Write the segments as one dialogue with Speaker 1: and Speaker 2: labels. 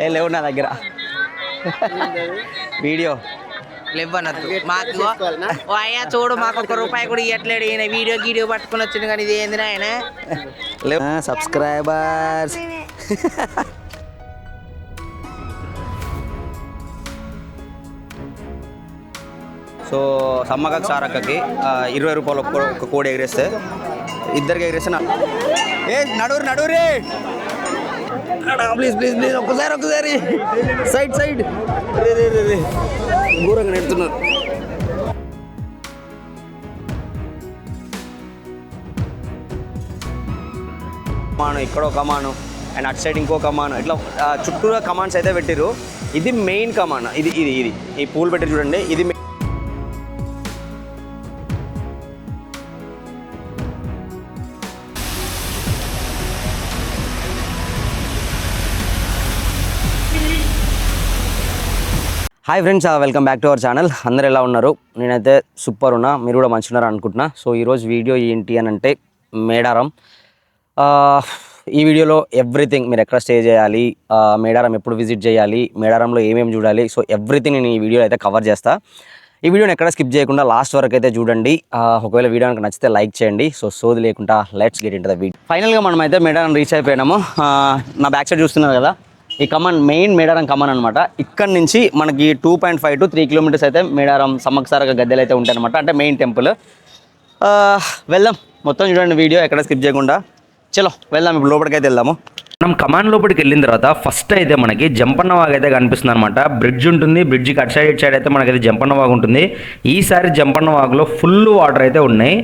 Speaker 1: ఏ లేవు నా దగ్గర వీడియో
Speaker 2: లేవనద్దు మాకు అయ్యా చూడు మాకు ₹1 కూడా ఇవ్వట్లేడు ఈయన వీడియో పట్టుకుని వచ్చింది కానీ ఇది ఏంది ఆయన
Speaker 1: లేవు సబ్స్క్రైబర్స్. సో సమ్మక్కకి సారక్కకి ₹20 ఒక కోడి ఎగిరేస్తే ఇద్దరికి ఎగిరేస్తే ఏ నడువురే ప్లీజ్ ప్లీజ్ ప్లీజ్ ఒక్కసారి సైడ్ రే ఘోరంగా నెడుతున్నారు. కమాను ఇక్కడ ఒక కమాను అండ్ అటు సైడ్ ఇంకో కమాను, ఇట్లా చుట్టూరా కమాండ్స్ అయితే పెట్టిరు. ఇది మెయిన్ కమాన్. ఇది ఇది ఇది ఈ పూలు పెట్టి చూడండి. ఇది hi friends, welcome back to our channel. అందరు ఎలా ఉన్నారు? నేనైతే సూపర్ ఉన్నా, మీరు కూడా మంచిగా ఉన్నారు అనుకుంటున్నా. సో ఈరోజు వీడియో ఏంటి అని అంటే మేడారం. ఈ వీడియోలో ఎవ్రీథింగ్, మీరు ఎక్కడ స్టే చేయాలి, మేడారం ఎప్పుడు విజిట్ చేయాలి, మేడారంలో ఏమేమి చూడాలి, సో ఎవ్రీథింగ్ నేను ఈ వీడియోలో అయితే కవర్ చేస్తా. ఈ వీడియోని ఎక్కడ స్కిప్ చేయకుండా లాస్ట్ వరకు అయితే చూడండి. ఒకవేళ వీడియో కనుక నచ్చితే లైక్ చేయండి. సో సోది లేకుండా let's get into the video. ఫైనల్గా మనం అయితే మేడారం రీచ్ అయిపోయినాము. నా బ్యాక్ సైడ్ చూస్తున్నారు కదా, ఈ కమాన్ మెయిన్ మేడారం కమాన్ అనమాట. ఇక్కడ నుంచి మనకి 2.5 to 3 కిలోమీటర్స్ అయితే మేడారం సమ్మక్క సారక్క గద్దెలు అయితే ఉంటాయి అనమాట, అంటే మెయిన్ టెంపుల్. వెళ్దాం, మొత్తం చూడండి వీడియో ఎక్కడ స్కిప్ చేయకుండా. చలో వెళ్దాం, ఇప్పుడు లోపలికి అయితే వెళ్దాము.
Speaker 3: మనం కమాన్ లోపలికి వెళ్ళిన తర్వాత ఫస్ట్ అయితే మనకి జంపన్న వాగు అయితే కనిపిస్తుంది అనమాట. బ్రిడ్జ్ ఉంటుంది, బ్రిడ్జ్కి అటు సైడ్ అయితే మనకైతే జంపన్న వాగు ఉంటుంది. ఈసారి జంపన్న వాగులో ఫుల్ వాటర్ అయితే ఉన్నాయి.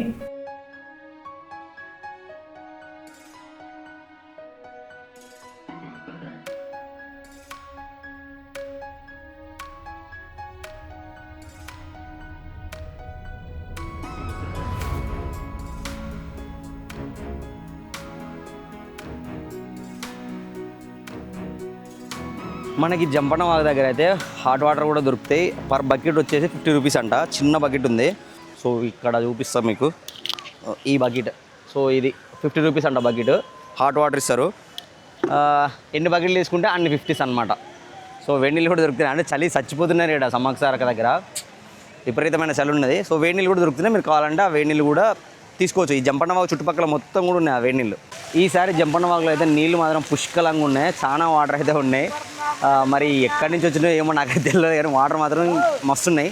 Speaker 1: మనకి జంపన్న వాగు దగ్గర అయితే హాట్ వాటర్ కూడా దొరుకుతాయి. పర్ బకెట్ వచ్చేసి ₹50 అంట. చిన్న బకెట్ ఉంది, సో ఇక్కడ చూపిస్తాం మీకు. ఈ బకెట్, సో ఇది ₹50 అంట బకెట్. హాట్ వాటర్ ఇస్తారు. ఎన్ని బకెట్లు తీసుకుంటే అన్ని 50s అనమాట. సో వేడి నీళ్ళు కూడా దొరుకుతున్నాయి. అంటే చలి చచ్చిపోతున్నారు ఇక్కడ సమ్మక్క సారక్క దగ్గర, విపరీతమైన చలి ఉన్నది. సో వేడి నీళ్ళు కూడా దొరుకుతున్నాయి. మీరు కావాలంటే ఆ వేడి నీళ్ళు కూడా తీసుకోవచ్చు. ఈ జంపన్న వాగు చుట్టుపక్కల మొత్తం కూడా ఉన్నాయి ఆ వేడి నీళ్ళు. ఈసారి జంపన్న వాగులో అయితే నీళ్ళు మాత్రం పుష్కలంగా ఉన్నాయి, చాలా వాటర్ అయితే ఉన్నాయి. మరి ఎక్కడి నుంచి వచ్చినాయో ఏమో నాకైతే తెలియదు, కానీ వాటర్ మాత్రం మస్తున్నాయి.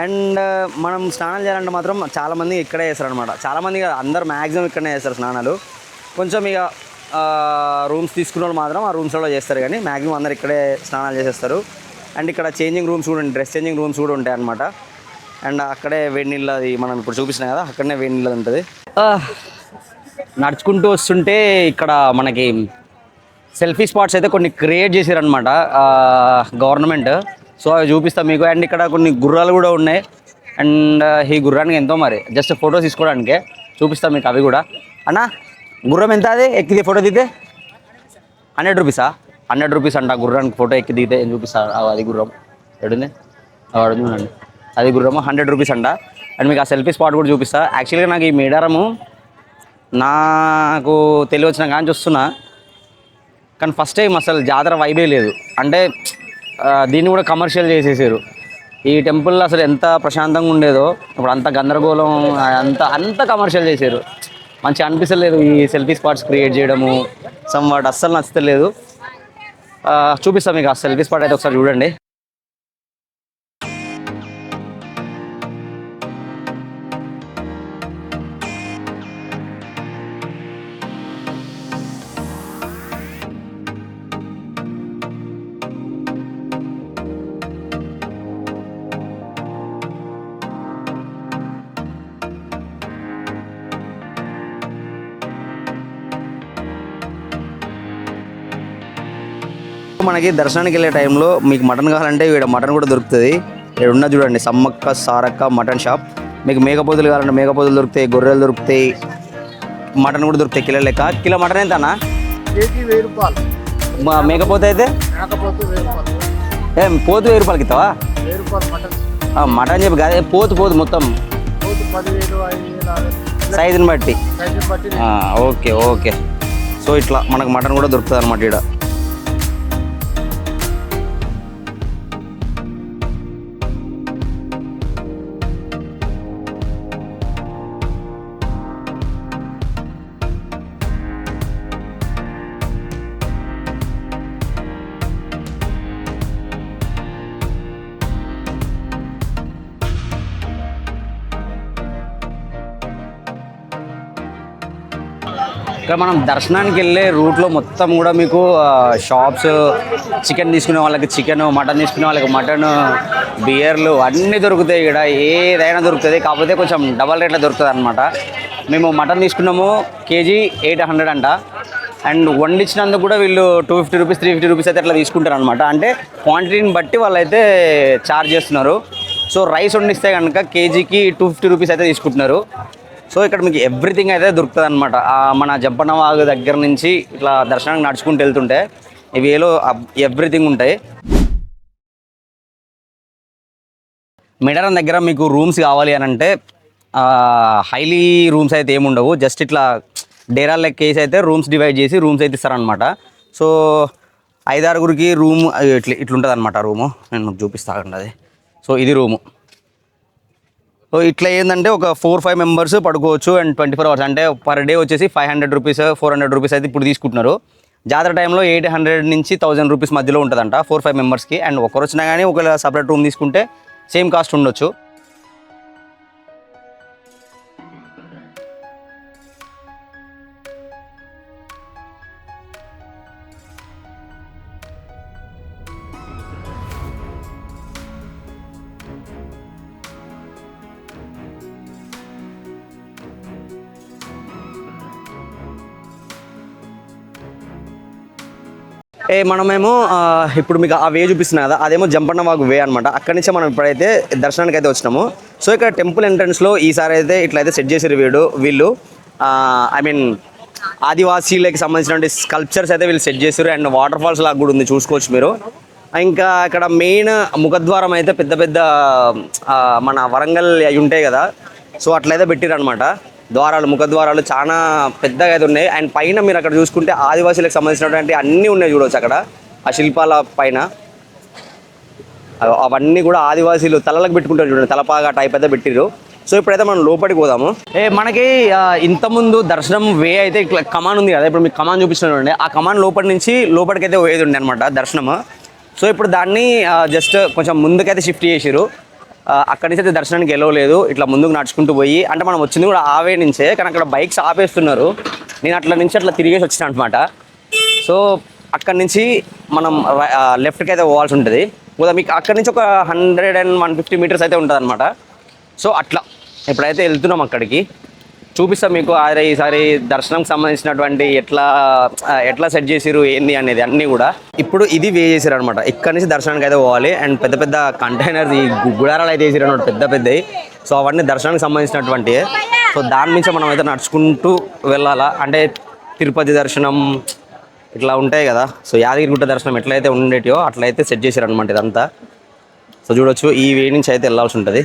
Speaker 1: అండ్ మనం స్నానాలు చేయాలంటే మాత్రం చాలామంది ఇక్కడే చేస్తారు అనమాట. చాలామంది అందరు మ్యాక్సిమం ఇక్కడనే చేస్తారు స్నానాలు. కొంచెం ఇక రూమ్స్ తీసుకున్న వాళ్ళు మాత్రం ఆ రూమ్స్లో చేస్తారు, కానీ మ్యాక్సిమం అందరు ఇక్కడే స్నానాలు చేసేస్తారు. అండ్ ఇక్కడ చేంజింగ్ రూమ్స్ కూడా ఉంటాయి, డ్రెస్ చేంజింగ్ రూమ్స్ కూడా ఉంటాయి అనమాట. అండ్ అక్కడే వేడి నీళ్ళు, అది మనం ఇప్పుడు చూపిస్తున్నాం కదా, అక్కడనే వేడి నీళ్ళు ఉంటుంది. నడుచుకుంటూ వస్తుంటే ఇక్కడ మనకి సెల్ఫీ స్పాట్స్ అయితే కొన్ని క్రియేట్ చేశారనమాట గవర్నమెంట్. సో అవి చూపిస్తాం మీకు. అండ్ ఇక్కడ కొన్ని గుర్రాలు కూడా ఉన్నాయి. అండ్ ఈ గుర్రానికి ఎంతో మరి జస్ట్ ఫోటో తీసుకోవడానికే చూపిస్తాం మీకు అవి కూడా. అన్నా గుర్రం ఎంత అది ఎక్కితే ఫోటో దిగితే? ₹100. ₹100 అంట గుర్రానికి ఫోటో ఎక్కి దిగితే. ఏం చూపిస్తా, అది గుర్రం ఎడుంది అడుగుందండి, అది గుర్రము. ₹100 అంట. అండ్ మీకు ఆ సెల్ఫీ స్పాట్ కూడా చూపిస్తా. యాక్చువల్గా నాకు ఈ మేడారము నాకు తెలియవచ్చిన కానీ చూస్తున్నా, కానీ ఫస్ట్ టైం అసలు జాతర వైబే లేదు. అంటే దీన్ని కూడా కమర్షియల్ చేసేసారు. ఈ టెంపుల్ అసలు ఎంత ప్రశాంతంగా ఉండేదో ఇప్పుడు అంత గందరగోళం, అంత కమర్షియల్ చేశారు. మంచిగా అనిపిస్తలేదు ఈ సెల్ఫీ స్పాట్స్ క్రియేట్ చేయడము. సమ్ వాట్ అస్సలు నచ్చలేదు. చూపిస్తాం మీకు ఆ సెల్ఫీ స్పాట్ అయితే ఒకసారి చూడండి. మనకి దర్శనానికి వెళ్ళే టైంలో మీకు మటన్ కావాలంటే ఇక్కడ మటన్ కూడా దొరుకుతుంది. ఇక్కడ ఉన్న చూడండి సమ్మక్క సారక్క మటన్ షాప్. మీకు మేకపోతులు కావాలంటే మేకపోతులు దొరుకుతాయి, గొర్రెలు దొరుకుతాయి, మటన్ కూడా దొరుకుతాయి కిలో లెక్క. కిలో మటన్ ఎంత అన్న? ₹1000. మేకపోతే అయితే పోతు ₹1000 ఇస్తావా? మటన్ చెప్పి కాదే, పోతు మొత్తం సైజుని బట్టి. Okay okay. సో ఇట్లా మనకు మటన్ కూడా దొరుకుతుంది అనమాట ఇక్కడ. ఇక్కడ మనం దర్శనానికి వెళ్ళే రూట్లో మొత్తం కూడా మీకు షాప్స్, చికెన్ తీసుకునే వాళ్ళకి చికెన్, మటన్ తీసుకునే వాళ్ళకి మటన్, బియర్లు అన్నీ దొరుకుతాయి. ఇక్కడ ఏదైనా దొరుకుతుంది, కాకపోతే కొంచెం డబల్ రేట్లో దొరుకుతుంది అనమాట. మేము మటన్ తీసుకున్నాము, కేజీ 800 అంట. అండ్ వండించినందుకు కూడా వీళ్ళు 250 రూపీస్, 350 రూపీస్ అయితే అట్లా తీసుకుంటారు అనమాట. అంటే క్వాంటిటీని బట్టి వాళ్ళు అయితే ఛార్జ్ చేస్తున్నారు. సో రైస్ వండిస్తే కనుక కేజీకి 250 రూపీస్ అయితే తీసుకుంటున్నారు. సో ఇక్కడ మీకు ఎవ్రీథింగ్ అయితే దొరుకుతుంది అనమాట. మన జంపన్న వాగు దగ్గర నుంచి ఇట్లా దర్శనానికి నడుచుకుంటూ వెళ్తుంటే ఇవేలో ఎవ్రీథింగ్ ఉంటాయి. మేడారం దగ్గర మీకు రూమ్స్ కావాలి అని అంటే హైలీ రూమ్స్ అయితే ఏముండవు. జస్ట్ ఇట్లా డేరాల లెక్క కేసు అయితే రూమ్స్ డివైడ్ చేసి రూమ్స్ అయితే ఇస్తారనమాట. సో 5-6గురికి రూమ్ ఇట్లుంటుంది అనమాట రూము. నేను మీకు చూపిస్తాను అది. సో ఇది రూము. సో ఇట్లా ఏంటంటే ఒక 4-5 మెంబర్స్ పడుకోవచ్చు. అండ్ 24 hours అంటే పర్ డే వచ్చేసి 500 రూపీస్, 400 రూపీస్ అయితే ఇప్పుడు తీసుకుంటున్నారు. జాతర టైంలో 800 నుంచి 1000 రూపీస్ మధ్యలో ఉంటుందంట 4-5 మెంబర్స్కి. అండ్ ఒకరు వచ్చినా కానీ ఒకవేళ సపరేట్ రూమ్ తీసుకుంటే సేమ్ కాస్ట్ ఉండొచ్చు. మనమేమో ఇప్పుడు మీకు ఆ వే చూపిస్తున్నా కదా, అదేమో జంపన్న వాగు వే అనమాట. అక్కడి నుంచి మనం ఇప్పుడైతే దర్శనానికి అయితే వచ్చినాము. సో ఇక్కడ టెంపుల్ ఎంట్రన్స్లో ఈసారి అయితే ఇట్లయితే సెట్ చేసారు వీళ్ళు ఐ మీన్ ఆదివాసీలకి సంబంధించిన స్కల్ప్చర్స్ అయితే వీళ్ళు సెట్ చేశారు. అండ్ వాటర్ ఫాల్స్ లాగా కూడా ఉంది, చూసుకోవచ్చు మీరు. ఇంకా ఇక్కడ మెయిన్ ముఖద్వారం అయితే పెద్ద పెద్ద మన వరంగల్ అవి ఉంటాయి కదా, సో అట్లయితే పెట్టిరు అనమాట. ముఖద్వారాలు చాలా పెద్దగా అయితే ఉన్నాయి. అండ్ పైన మీరు అక్కడ చూసుకుంటే ఆదివాసీలకు సంబంధించినటువంటి అన్నీ ఉన్నాయి, చూడవచ్చు అక్కడ ఆ శిల్పాల పైన. అవన్నీ కూడా ఆదివాసీలు తలలకు పెట్టుకుంటారు చూడండి, తలపాగా టైప్ అయితే పెట్టిరు. సో ఇప్పుడైతే మనం లోపలికి పోదాము. మనకి ఇంతకుముందు దర్శనం వే అయితే ఇట్లా కమాన్ ఉంది కదా, ఇప్పుడు మీకు కమాన్ చూపిస్తున్నాడు. ఆ కమాన్ లోపలి నుంచి లోపలికి అయితే పోయేది ఉండే అనమాట దర్శనము. సో ఇప్పుడు దాన్ని జస్ట్ కొంచెం ముందుకైతే షిఫ్ట్ చేసిరు. అక్కడి నుంచి అయితే దర్శనానికి వెళ్ళలేదు, ఇట్లా ముందుకు నడుచుకుంటూ పోయి. అంటే మనం వచ్చింది కూడా ఆవే నుంచే, కానీ అక్కడ బైక్స్ ఆపేస్తున్నారు. నేను అట్లా తిరిగేసి వచ్చిన అనమాట. సో అక్కడి నుంచి మనం లెఫ్ట్కి అయితే పోవాల్సి ఉంటుంది. మీకు అక్కడి నుంచి ఒక 100-150 మీటర్స్ అయితే ఉంటుంది అనమాట. సో అట్లా ఇప్పుడైతే వెళ్తున్నాం అక్కడికి, చూపిస్తాం మీకు. ఈసారి దర్శనంకి సంబంధించినటువంటి ఎట్లా సెట్ చేసిరు ఏంది అనేది అన్నీ కూడా. ఇప్పుడు ఇది వే చేసారు అనమాట. ఇక్కడ నుంచి దర్శనానికి అయితే పోవాలి. అండ్ పెద్ద పెద్ద కంటైనర్స్, ఈ గుడారాలు అయితే వేసారు అనమాట, పెద్ద పెద్దవి. సో అవన్నీ దర్శనానికి సంబంధించినటువంటి. సో దాని నుంచి మనం అయితే నడుచుకుంటూ వెళ్ళాలా. అంటే తిరుపతి దర్శనం ఇట్లా ఉంటాయి కదా, సో యాదగిరిగుట్ట దర్శనం ఎట్లయితే ఉండేటియో అట్లయితే సెట్ చేసారు అనమాట ఇదంతా. సో చూడొచ్చు, ఈ వే నుంచి అయితే వెళ్ళాల్సి ఉంటుంది.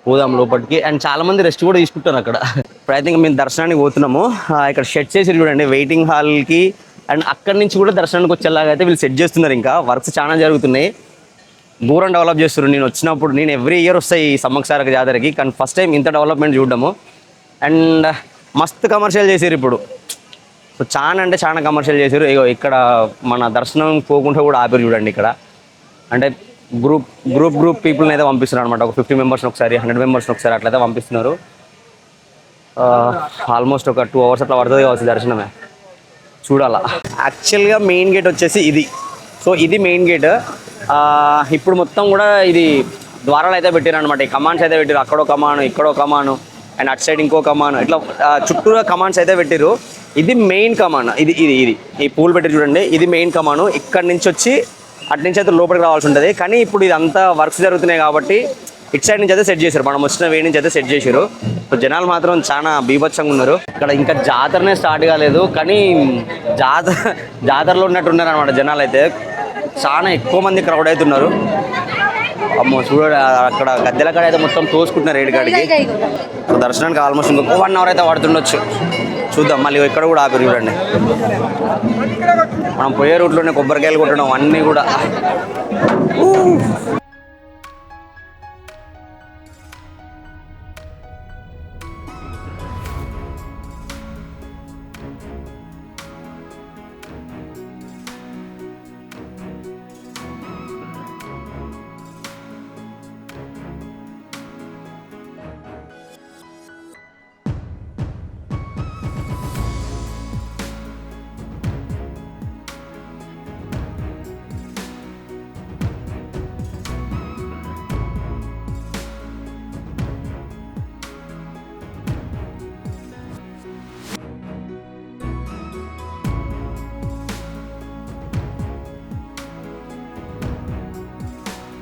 Speaker 1: పోదాం లోపలికి. అండ్ చాలామంది రెస్ట్ కూడా తీసుకుంటారు అక్కడ. ఇప్పుడు అయితే మేము దర్శనానికి పోతున్నాము. ఇక్కడ సెట్ చేసి చూడండి వెయిటింగ్ హాల్కి. అండ్ అక్కడి నుంచి కూడా దర్శనానికి వచ్చేలాగా అయితే వీళ్ళు సెట్ చేస్తున్నారు. ఇంకా వర్క్స్ చాలా జరుగుతున్నాయి, దూరం డెవలప్ చేస్తున్నారు. నేను ఎవ్రీ ఇయర్ వస్తాయి ఈ సమ్మక్కసారక్క జాతరకి, కానీ ఫస్ట్ టైం ఇంత డెవలప్మెంట్ చూడడము. అండ్ మస్తు కమర్షియల్ చేసారు ఇప్పుడు. సో చాలా కమర్షియల్ చేసారు. ఇక్కడ మన దర్శనం పోకుండా కూడా ఆపేరు చూడండి ఇక్కడ. అంటే గ్రూప్ పీపుల్ని అయితే పంపిస్తున్నారు అనమాట. ఒక 50 మెంబర్స్ని ఒకసారి, 100 మెంబర్స్ని ఒకసారి అట్లయితే పంపిస్తున్నారు. ఆల్మోస్ట్ ఒక 2 hours అట్లా పడుతుంది కావచ్చు దర్శనమే, చూడాలా. యాక్చువల్గా మెయిన్ గేట్ వచ్చేసి ఇది. సో ఇది మెయిన్ గేట్. ఇప్పుడు మొత్తం కూడా ఇది ద్వారాలు అయితే పెట్టారు అనమాట. ఈ కమాండ్స్ అయితే పెట్టారు, అక్కడో కమాను, ఇక్కడో కమాను, అండ్ అటు సైడ్ ఇంకో కమాను, ఇట్లా చుట్టూరా కమాండ్స్ అయితే పెట్టారు. ఇది మెయిన్ కమాన్. ఇది ఈ పూల్ పెట్టి చూడండి, ఇది మెయిన్ కమాను. ఇక్కడ నుంచి వచ్చి అటు నుంచి అయితే లోపలికి రావాల్సి ఉంటుంది. కానీ ఇప్పుడు ఇదంతా వర్క్స్ జరుగుతున్నాయి కాబట్టి ఇటు సైడ్ నుంచి అయితే సెట్ చేశారు, మనం వచ్చిన వే నుంచి అయితే సెట్ చేశారు. సో జనాలు మాత్రం చాలా బీభత్సంగా ఉన్నారు. ఇక్కడ ఇంకా జాతరనే స్టార్ట్ కాలేదు, కానీ జాతరలో ఉన్నట్టున్నారు అనమాట జనాలు అయితే. చాలా ఎక్కువ మంది క్రౌడ్ అవుతున్నారు. అమ్మో చూడ, అక్కడ గద్దెల కాడ అయితే మొత్తం తోసుకుంటున్నారు రేటు కాడికి. సో దర్శనానికి ఆల్మోస్ట్ ఇంకొక 1 hour అయితే పడుతుండొచ్చు, చూద్దాం. మళ్ళీ ఇక్కడ కూడా ఆపేరు చూడండి. మనం పోయే రూట్లోనే కొబ్బరికాయలు కొట్టడం అన్నీ కూడా.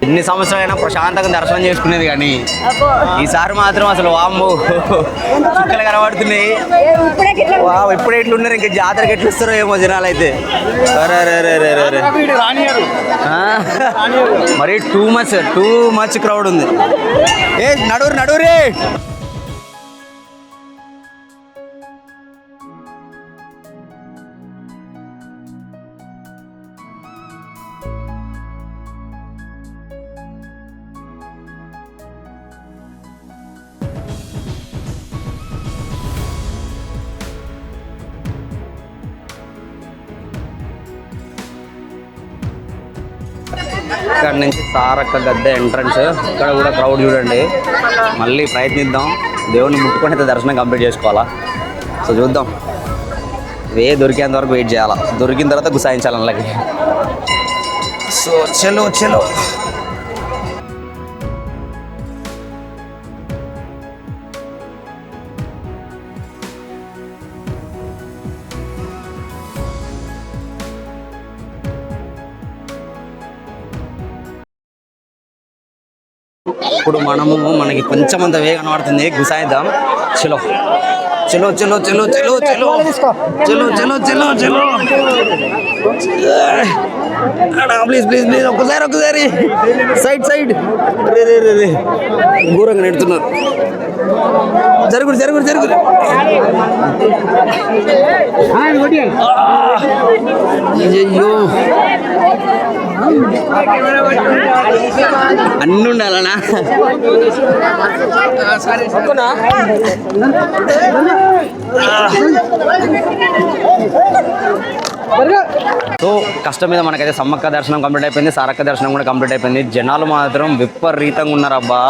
Speaker 1: ఇన్ని సంవత్సరాలైనా ప్రశాంతంగా దర్శనం చేసుకునేది కానీ ఈసారి మాత్రం అసలు వామ్ము చుక్కలు కనబడుతున్నాయి. ఇప్పుడే ఎట్లున్నారు, ఇంకా జాతరకి ఎట్లు ఇస్తారో ఏమో జనాలు అయితే. మరి టూ మచ్ క్రౌడ్ ఉంది. ఏ నడురే. ఇక్కడ నుంచి సారక్క గద్దె ఎంట్రన్స్. ఇక్కడ కూడా క్రౌడ్ చూడండి. మళ్ళీ ప్రయత్నిద్దాం, దేవుని ముట్టుకొని అయితే దర్శనం కంప్లీట్ చేసుకోవాలా. సో చూద్దాం, దొరికేంత వరకు వెయిట్ చేయాలా, దొరికిన తర్వాత గుసాయించాలి అలాగే. సో చలో ఇప్పుడు మనకి కొంచెం అంత వేగం కనబడుతుంది, గుసాయిద్దాం. చలో ప్లీజ్ ఒక్కసారి సైడ్ ఘోరంగా నెడుతున్నారు. జరుగురు అయ్యో అన్నీ ఉండాలనా? సో కష్టం మీద మనకైతే సమ్మక్క దర్శనం కంప్లీట్ అయిపోయింది, సారక్క దర్శనం కూడా కంప్లీట్ అయిపోయింది. జనాలు మాత్రం విపరీతంగా ఉన్నారు అబ్బా.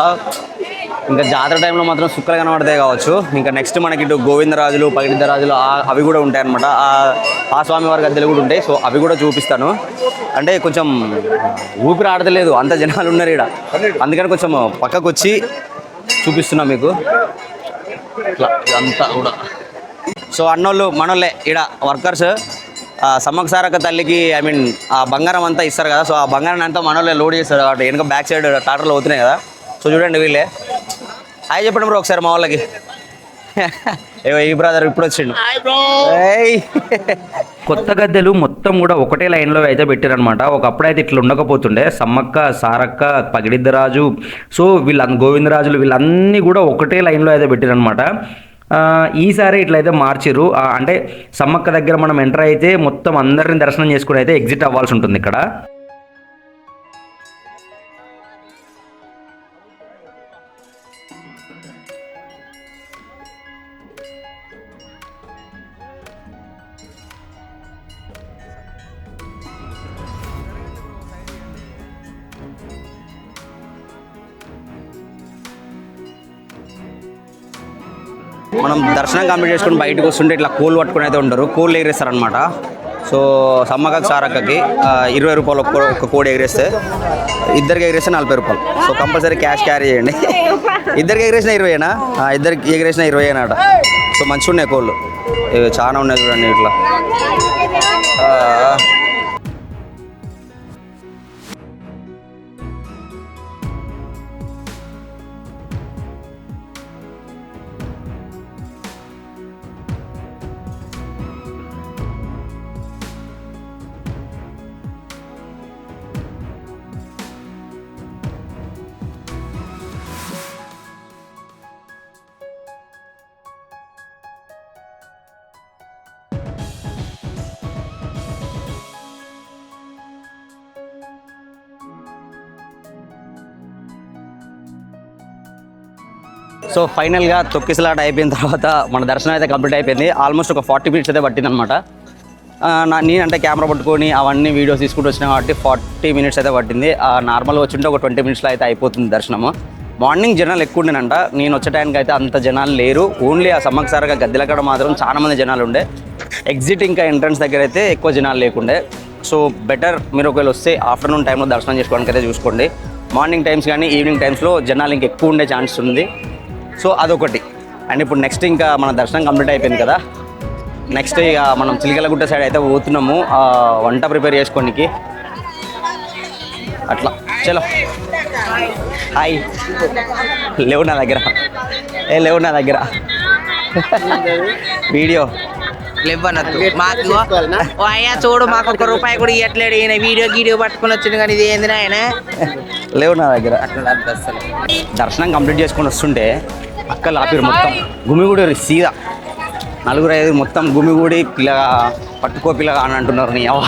Speaker 1: ఇంకా జాతర టైంలో మాత్రం సుక్కలు కనబడతాయి కావచ్చు. ఇంకా నెక్స్ట్ మనకి ఇటు గోవిందరాజులు, పగిడిద్దరాజులు అవి కూడా ఉంటాయి అనమాట. ఆ స్వామివారి గద్దెలు కూడా ఉంటాయి. సో అవి కూడా చూపిస్తాను. అంటే కొంచెం ఊపిరి ఆడతలేదు, అంత జనాలు ఉన్నారు ఇక్కడ. అందుకని కొంచెం పక్కకు వచ్చి చూపిస్తున్నా మీకు ఇట్లా ఇదంతా కూడా. సో అన్నోళ్ళు మనోళ్ళే ఇక్కడ వర్కర్స్. సమ్మక్క సారక్క తల్లికి ఆ బంగారం అంతా ఇస్తారు కదా. సో ఆ బంగారం అంతా మనోళ్ళే లోడ్ చేస్తారు కాబట్టి వెనక బ్యాక్ సైడ్ ట్రాక్టర్లు అవుతున్నాయి కదా. సో చూడండి వీళ్ళే. హాయ్ చెప్పండి బ్రో ఒకసారి మా వాళ్ళకి. ఈ బ్రదర్ ఇప్పుడు వచ్చిండు.
Speaker 3: కొత్త గద్దెలు మొత్తం కూడా ఒకటే లైన్లో అయితే పెట్టారనమాట. ఒకప్పుడైతే ఇట్లా ఉండకపోతుండే. సమ్మక్క, సారక్క, పగిడిద్దరాజు, సో గోవిందరాజులు వీళ్ళన్నీ కూడా ఒకటే లైన్లో అయితే పెట్టారనమాట. ఈసారి ఇట్లయితే మార్చిరు. అంటే సమ్మక్క దగ్గర మనం ఎంటర్ అయితే మొత్తం అందరిని దర్శనం చేసుకుని అయితే ఎగ్జిట్ అవ్వాల్సి ఉంటుంది ఇక్కడ.
Speaker 1: మనం దర్శనం కంప్లీట్ చేసుకుని బయటకు వస్తుంటే ఇట్లా కోళ్ళు పట్టుకుని అయితే ఉంటారు. కోళ్ళు ఎగిరేస్తారనమాట. సో సమ్మక్కకి సారక్కకి 20 రూపాయలు ఒక్క కోడి ఎగిరేస్తే, ఇద్దరికి ఎగిరేస్తే 40 రూపాయలు. సో కంపల్సరీ క్యాష్ క్యారీ చేయండి. ఇద్దరికి ఎగిరేసిన 20ఏనా? ఇద్దరికి ఎగిరేసిన 20 అన్నమాట. సో మంచిగా ఉన్నాయి కోళ్ళు, చాలా ఉన్నాయి చూడండి ఇట్లా. సో ఫైనల్గా తొక్కిసలాట అయిపోయిన తర్వాత మన దర్శనం అయితే కంప్లీట్ అయిపోయింది. ఆల్మోస్ట్ ఒక 40 మినిట్స్ అయితే పట్టింది అనమాట. నేనంటే కెమెరా పట్టుకొని అవన్నీ వీడియోస్ తీసుకుంటూ వచ్చినా కాబట్టి 40 మినిట్స్ అయితే పట్టింది. నార్మల్గా వచ్చింటే ఒక 20 మినిట్స్లో అయితే అయిపోతుంది దర్శనము. మార్నింగ్ జనాలు ఎక్కువ ఉండేనంట. నేను వచ్చే టైంకి అయితే అంత జనాలు లేరు. ఓన్లీ ఆ సమ్మక్క సారక్క గద్దెల కాడ మాత్రం చాలా మంది జనాలు ఉండే. ఎగ్జిట్ ఇంకా ఎంట్రన్స్ దగ్గర అయితే ఎక్కువ జనాలు లేకుండే. సో బెటర్ మీరు ఒకవేళ వస్తే ఆఫ్టర్నూన్ టైంలో దర్శనం చేసుకోవడానికి అయితే చూసుకోండి. మార్నింగ్ టైమ్స్ కానీ ఈవినింగ్ టైమ్స్లో జనాలు ఇంకా ఎక్కువ ఉండే ఛాన్స్ ఉంది. సో అదొకటి. అండ్ ఇప్పుడు నెక్స్ట్ ఇంకా మన దర్శనం కంప్లీట్ అయిపోయింది కదా, నెక్స్ట్ ఇక మనం చిలకలగుట్ట సైడ్ అయితే పోతున్నాము వంట ప్రిపేర్ చేసుకోనికి. అట్లా చలో హాయ్ లేవు నా దగ్గర లేవు నా దగ్గర వీడియో
Speaker 2: లేవనద్దు మాకు ఓ అయ్యా చూడు మాకు ఒక్క రూపాయి కూడా ఇవ్వట్లేడు ఈయన వీడియో పట్టుకొని వచ్చింది కానీ ఇది ఏంది ఆయన
Speaker 1: లేవు నా దగ్గర.
Speaker 2: అట్లా అసలు
Speaker 1: దర్శనం కంప్లీట్ చేసుకొని వస్తుంటే అక్కలు ఆపిరు మొత్తం గుమిగూడి సీదా 4-5 మొత్తం గుమిగూడి పిల్లగా పట్టుకో పిల్లగా అని అంటున్నారు. నీ అవ్వ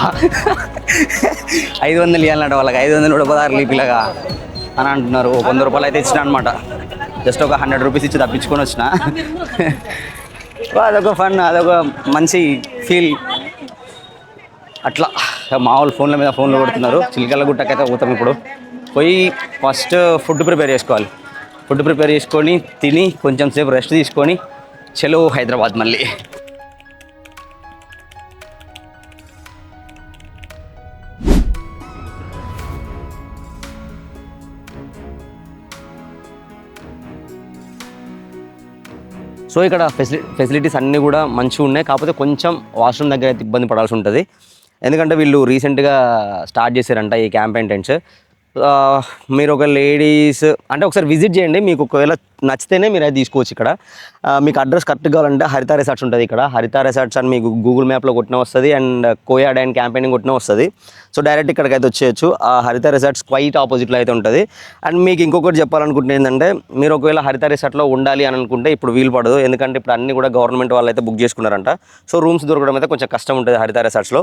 Speaker 1: 500 ఇవ్వాలంట వాళ్ళకి 500 కూడా పదార్లు పిల్లగా అని అంటున్నారు. 100 రూపాయలు అయితే ఇచ్చిన అనమాట. జస్ట్ ఒక 100 రూపీస్ ఇచ్చి తప్పించుకొని వచ్చిన. అదొక ఫన్, అదొక మంచి ఫీల్. అట్లా మామూలు ఫోన్లో కొడుతున్నారు. చిలకల గుట్టకైతే పోతాం ఇప్పుడు. పోయి ఫస్ట్ ఫుడ్ ప్రిపేర్ చేసుకోవాలి. ఫుడ్ ప్రిపేర్ చేసుకొని తిని కొంచెం సేపు రెస్ట్ తీసుకొని చలో హైదరాబాద్ మళ్ళీ. సో ఇక్కడ ఫెసిలిటీస్ అన్నీ కూడా మంచిగా ఉన్నాయి. కాకపోతే కొంచెం వాష్రూమ్ దగ్గర అయితే ఇబ్బంది పడాల్సి ఉంటుంది. ఎందుకంటే వీళ్ళు రీసెంట్గా స్టార్ట్ చేశారంట ఈ క్యాంపెయిన్ టెంట్స్. మీరు ఒక లేడీస్ అంటే ఒకసారి విజిట్ చేయండి. మీకు ఒకవేళ నచ్చితేనే మీరు అయితే తీసుకోవచ్చు. ఇక్కడ మీకు అడ్రస్ కరెక్ట్ కావాలంటే హరిత రిసార్ట్స్ ఉంటుంది. ఇక్కడ హరిత రిసార్ట్స్ అని మీకు గూగుల్ మ్యాప్లో కొట్టిన వస్తుంది అండ్ కోయా డ్యాన్ క్యాంపెయినింగ్ కొట్టిన వస్తుంది. సో డైరెక్ట్ ఇక్కడికి అయితే వచ్చేయచ్చు. ఆ హరిత రిసార్ట్స్ క్వైట్ ఆపోజిట్లో అయితే ఉంటుంది. అండ్ మీకు ఇంకొకటి చెప్పాలనుకుంటే ఏంటంటే మీరు ఒకవేళ హరిత రిసార్ట్లో ఉండాలి అని అనుకుంటే ఇప్పుడు వీలు పడదు. ఎందుకంటే ఇప్పుడు అన్నీ కూడా గవర్నమెంట్ వాళ్ళు అయితే బుక్ చేసుకున్నారంట. సో రూమ్స్ దొరకడం అయితే కొంచెం కష్టం ఉంటుంది హరిత రిసార్ట్స్లో.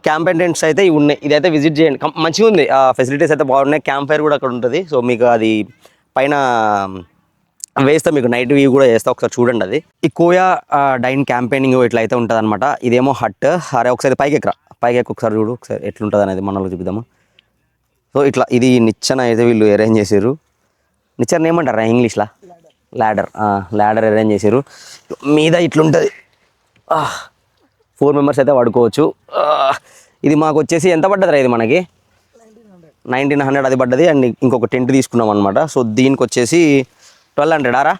Speaker 1: క్యాంపెయిన్ టెంట్స్ అయితే ఇవి ఉన్నాయి. ఇదైతే విజిట్ చేయండి, మంచిగా ఉంది. ఫెసిలిటీస్ అయితే బాగున్నాయి. క్యాంప్ ఫైర్ కూడా అక్కడ ఉంటుంది. సో మీకు అది పైన వేస్తా, మీకు నైట్ వ్యూ కూడా చేస్తా, ఒకసారి చూడండి. అది ఈ కోయా డైన్ క్యాంపెయినింగ్ ఇట్లా అయితే ఉంటుంది అనమాట. ఇదేమో హట్. అరే ఒకసారి పైకి ఒకసారి చూడు, ఒకసారి ఎట్లుంటుంది అనేది మనలో చూపిద్దాము. సో ఇట్లా ఇది నిచ్చెన అయితే వీళ్ళు అరేంజ్ చేశారు. నిచ్చెన ఏమంటారా ఇంగ్లీష్లో? ల్యాడర్ అరేంజ్ చేశారు. మీద ఇట్లుంటుంది. 4 మెంబర్స్ అయితే పడుకోవచ్చు. ఇది మాకు వచ్చేసి ఎంత పడ్డది? ఇది మనకి 1900 అది పడ్డది. అండ్ ఇంకొక టెంట్ తీసుకున్నాం అనమాట. సో దీనికి వచ్చేసి 1200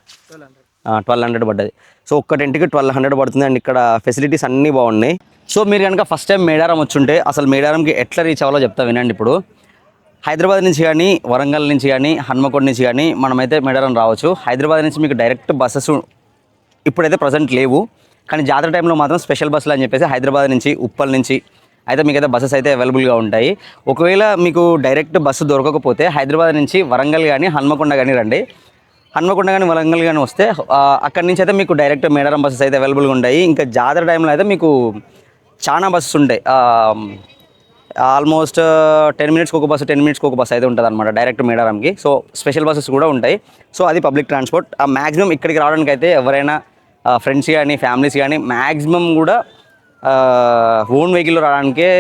Speaker 1: 1200 పడ్డది. సో ఒక్క టెంట్కి 1200 పడుతుంది. అండ్ ఇక్కడ ఫెసిలిటీస్ అన్నీ బాగున్నాయి. సో మీరు కనుక ఫస్ట్ టైం మేడారం వచ్చుంటే అసలు మేడారంకి ఎట్లా రీచ్ అవ్వాలో చెప్తా వినండి. ఇప్పుడు హైదరాబాద్ నుంచి కానీ, వరంగల్ నుంచి కానీ, హన్మకొండ నుంచి కానీ మనమైతే మేడారం రావచ్చు. హైదరాబాద్ నుంచి మీకు డైరెక్ట్ బస్సెస్ ఇప్పుడైతే ప్రజెంట్ లేవు, కానీ జాతర టైంలో మాత్రం స్పెషల్ బస్సులు అని చెప్పేసి హైదరాబాద్ నుంచి, ఉప్పల్ నుంచి అయితే మీకైతే బస్సెస్ అయితే అవైలబుల్గా ఉంటాయి. ఒకవేళ మీకు డైరెక్ట్ బస్సు దొరకకపోతే హైదరాబాద్ నుంచి వరంగల్ కానీ, హన్మకొండ కానీ రండి. హన్మకొండ కానీ, వరంగల్ కానీ వస్తే అక్కడి నుంచి అయితే మీకు డైరెక్ట్ మేడారం బస్సెస్ అయితే అవైలబుల్గా ఉంటాయి. ఇంకా జాతర టైంలో అయితే మీకు చాలా బస్సెస్ ఉంటాయి. ఆల్మోస్ట్ 10 మినిట్స్కి ఒక బస్సు, 10 మినిట్స్కి ఒక బస్సు అయితే ఉంటుంది అనమాట డైరెక్ట్ మేడారంకి. సో స్పెషల్ బస్సెస్ కూడా ఉంటాయి. సో అది పబ్లిక్ ట్రాన్స్పోర్ట్. మ్యాక్సిమం ఇక్కడికి రావడానికి అయితే ఎవరైనా ఫ్రెండ్స్ కానీ, ఫ్యామిలీస్ కానీ మ్యాక్సిమం కూడా ఓన్ వెహికల్లో రావడానికే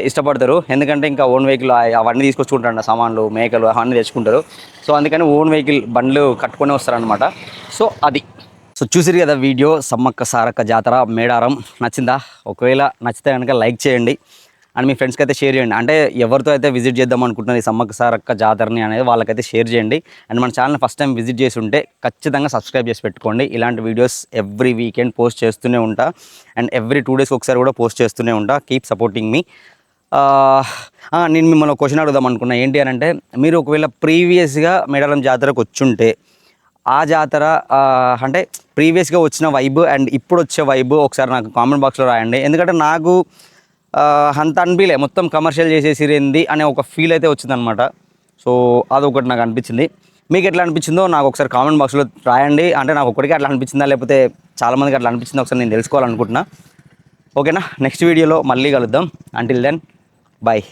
Speaker 1: ఇష్టపడతారు. ఎందుకంటే ఇంకా ఓన్ వెహికల్ అవన్నీ తీసుకొచ్చుకుంటారు, సామాన్లు, మేకలు అవన్నీ తెచ్చుకుంటారు. సో అందుకని ఓన్ వెహికల్ బండ్లు కట్టుకొని వస్తారనమాట. సో అది. సో చూసిరు కదా వీడియో, సమ్మక్క సారక్క జాతర మేడారం. నచ్చిందా? ఒకవేళ నచ్చితే కనుక లైక్ చేయండి అండ్ మీ ఫ్రెండ్స్కి అయితే షేర్ చేయండి. అంటే ఎవరితో అయితే విజిట్ చేద్దాం అనుకుంటున్నారు ఈ సమ్మక్క సారక్క జాతరని అనేది వాళ్ళకైతే షేర్ చేయండి. అండ్ మన ఛానల్ ఫస్ట్ టైం విజిట్ చేసి ఉంటే ఖచ్చితంగా సబ్స్క్రైబ్ చేసి పెట్టుకోండి. ఇలాంటి వీడియోస్ ఎవ్రీ వీకెండ్ పోస్ట్ చేస్తూనే ఉంటా అండ్ ఎవ్రీ 2 డేస్కి ఒకసారి కూడా పోస్ట్ చేస్తూనే ఉంటా. కీప్ సపోర్టింగ్ మీ. నేను మిమ్మల్ని క్వశ్చన్ అడుగుదాం అనుకున్నా. ఏంటి అని అంటే, మీరు ఒకవేళ ప్రీవియస్గా మేడారం జాతరకు వచ్చుంటే ఆ జాతర అంటే ప్రీవియస్గా వచ్చిన వైబ్ అండ్ ఇప్పుడు వచ్చే వైబ్ ఒకసారి నాకు కామెంట్ బాక్స్లో రాయండి. ఎందుకంటే నాకు అంత అనిపించలే, మొత్తం కమర్షియల్ చేసేసిరేంది అనే ఒక ఫీల్ అయితే వచ్చిందనమాట. సో అదొకటి నాకు అనిపించింది. మీకు ఎట్లా అనిపించిందో నాకు ఒకసారి కామెంట్ బాక్స్లో రాయండి. అంటే నాకు ఒక్కడికి అట్లా అనిపించిందా లేకపోతే చాలామందికి అట్లా అనిపించిందో ఒకసారి నేను తెలుసుకోవాలనుకుంటున్నా. ఓకేనా? నెక్స్ట్ వీడియోలో మళ్ళీ కలుద్దాం. Until then bye.